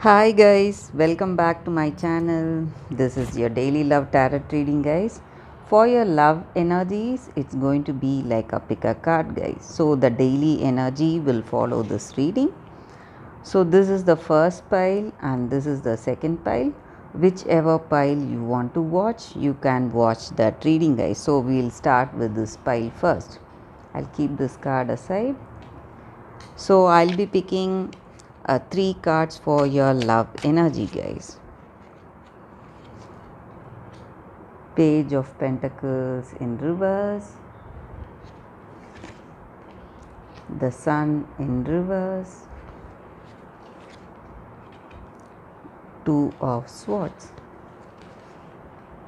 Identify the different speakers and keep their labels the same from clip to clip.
Speaker 1: Hi guys, welcome back to my channel. This is your daily love tarot reading, guys. For your love energies, it's going to be like a pick a card, guys. So the daily energy will follow this reading. So this is the first pile and this is the second pile. Whichever pile you want to watch, you can watch that reading, guys. So we'll start with this pile first. I'll keep this card aside. So I'll be picking three cards for your love energy, guys. Page of Pentacles in reverse, the Sun in reverse, Two of Swords.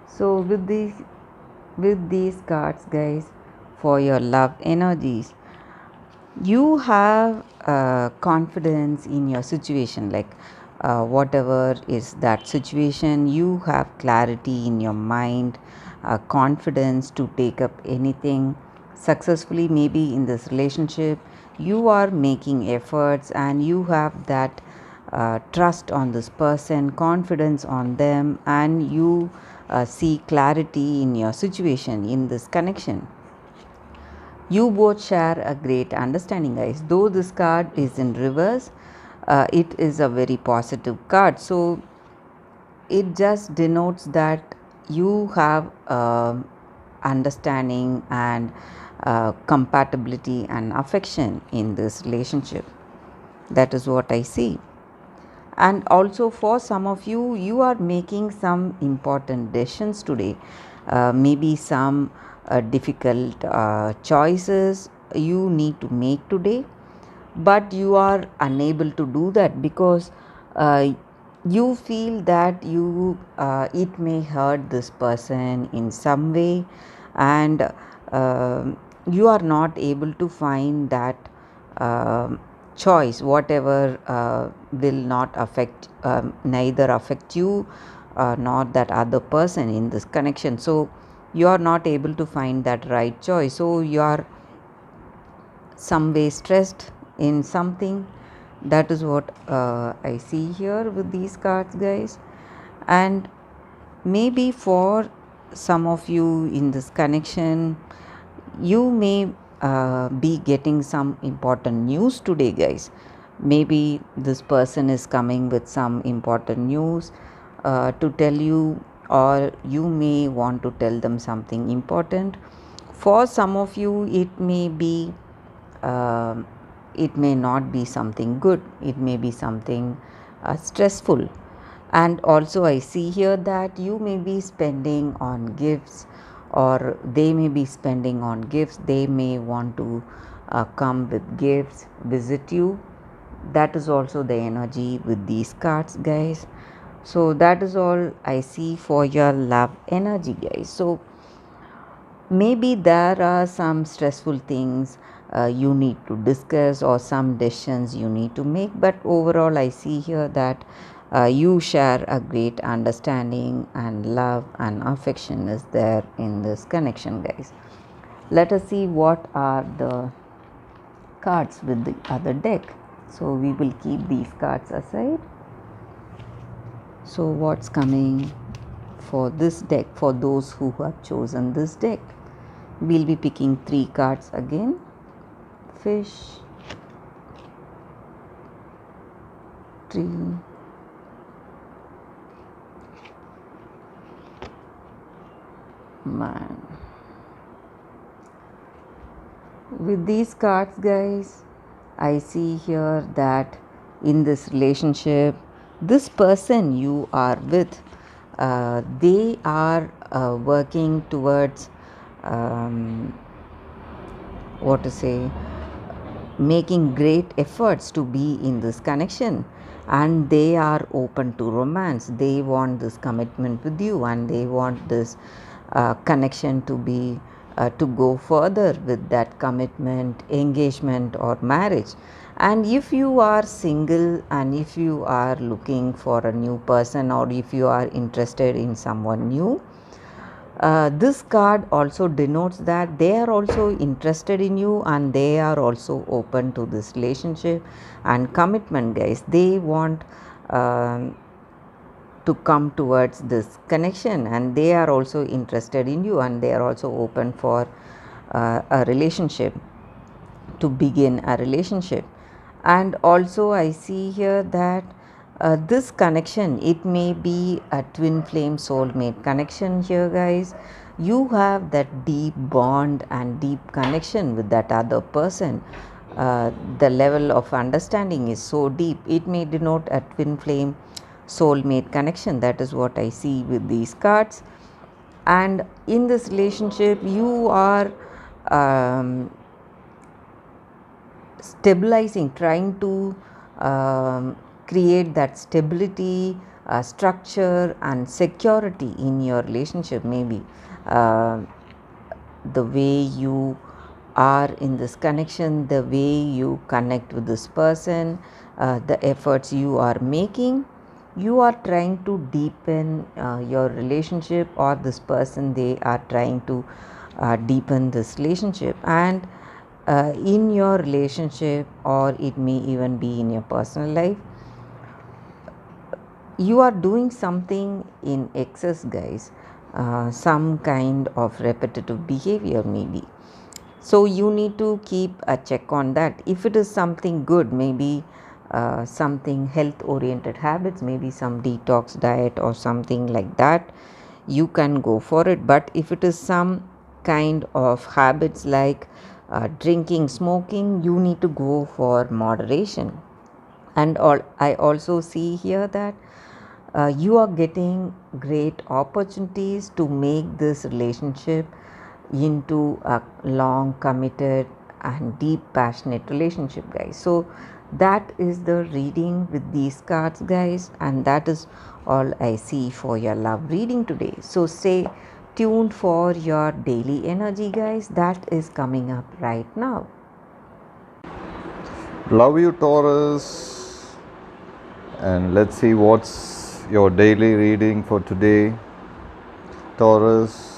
Speaker 1: So with these cards, guys, for your love energies, you have confidence in your situation, like whatever is that situation, you have clarity in your mind, confidence to take up anything successfully. Maybe in this relationship you are making efforts and you have that trust on this person, confidence on them, and you see clarity in your situation, in this connection. You both share a great understanding, guys. Though this card is in reverse, it is a very positive card. So it just denotes that you have understanding and compatibility and affection in this relationship. That is what I see. And also for some of you, you are making some important decisions today. Maybe some difficult choices you need to make today, but you are unable to do that because you feel that it may hurt this person in some way, and you are not able to find that choice, whatever will not affect, neither affect you nor that other person in this connection. So you are not able to find that right choice, so you are some way stressed in something. That is what I see here with these cards, guys. And maybe for some of you in this connection, you may be getting some important news today, guys. Maybe this person is coming with some important news to tell you, or you may want to tell them something important. For some of you, um it may not be something good, it may be something stressful. And also I see here that you may be spending on gifts, or they may be spending on gifts. They may want to come with gifts, visit you. That is also the energy with these cards, guys. So that is all I see for your love energy, guys. So maybe there are some stressful things you need to discuss, or some decisions you need to make, but overall I see here that you share a great understanding, and love and affection is there in this connection, guys. Let us see what are the cards with the other deck. So we will keep these cards aside. So what's coming for this deck, for those who have chosen this deck? We'll be picking three cards again. Fish, tree, man. With these cards, guys, I see here that in this relationship, this person you are with, they are working towards what to say, making great efforts to be in this connection, and they are open to romance. They want this commitment with you, and they want this connection to be to go further with that commitment, engagement, or marriage. And if you are single, and if you are looking for a new person, or if you are interested in someone new, this card also denotes that they are also interested in you, and they are also open to this relationship and commitment, guys. They want um, to come towards this connection, and they are also interested in you, and they are also open for a relationship, to begin a relationship. And also I see here that this connection, it may be a twin flame soulmate connection here, guys. You have that deep bond and deep connection with that other person. The level of understanding is so deep, it may denote a twin flame soulmate connection. That is what I see with these cards. And in this relationship, you are stabilizing, trying to create that stability, structure, and security in your relationship. Maybe the way you are in this connection, the way you connect with this person, the efforts you are making, you are trying to deepen your relationship, or this person, they are trying to deepen this relationship. And in your relationship, or it may even be in your personal life, you are doing something in excess, guys. Some kind of repetitive behavior, maybe. So you need to keep a check on that. If it is something good, maybe something health oriented habits, maybe some detox diet or something like that, you can go for it. But if it is some kind of habits like drinking, smoking, you need to go for moderation. And I also see here that you are getting great opportunities to make this relationship into a long, committed, and deep, passionate relationship, guys. So that is the reading with these cards, guys, and that is all I see for your love reading today. So stay tuned for your daily energy, guys. That is coming up right now.
Speaker 2: Love you, Taurus. And let's see what's your daily reading for today, Taurus.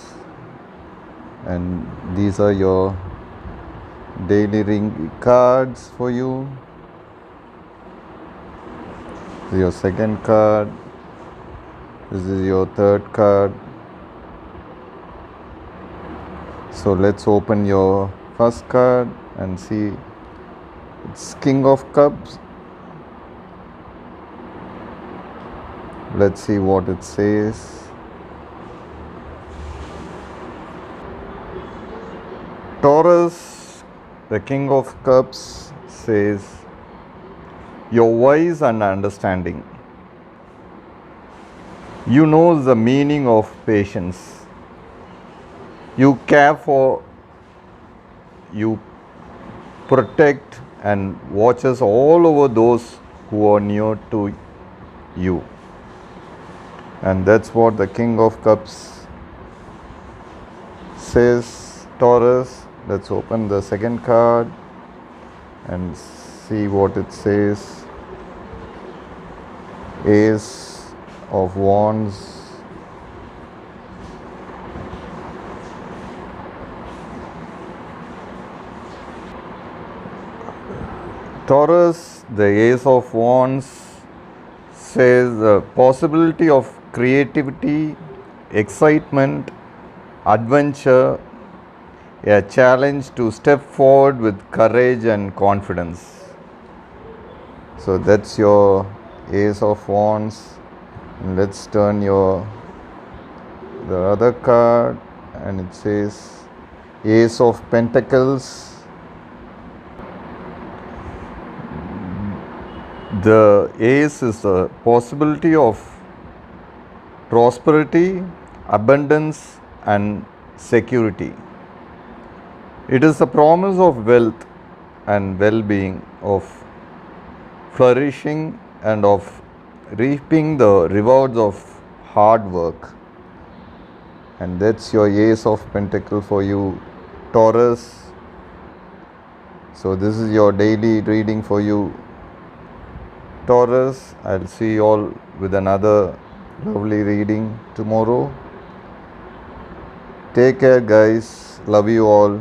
Speaker 2: And these are your daily ring cards for you. This is your second card. This is your third card. So let's open your first card and see. It's King of Cups. Let's see what it says. Taurus, the King of Cups says, you're wise and understanding. You know the meaning of patience. You care for, you protect and watches all over those who are near to you. And that's what the King of Cups says, Taurus. Let's open the second card and see what it says. Ace of Wands. Taurus, the Ace of Wands says the possibility of creativity, excitement, adventure, a challenge to step forward with courage and confidence. So that's your Ace of Wands. And let's turn the other card, and it says Ace of Pentacles. The Ace is the possibility of prosperity, abundance, and security. It is the promise of wealth and well-being, of flourishing, and of reaping the rewards of hard work. And that's your Ace of Pentacles for you, Taurus. So this is your daily reading for you, Taurus. I'll see you all with another lovely reading tomorrow. Take care, guys. Love you all.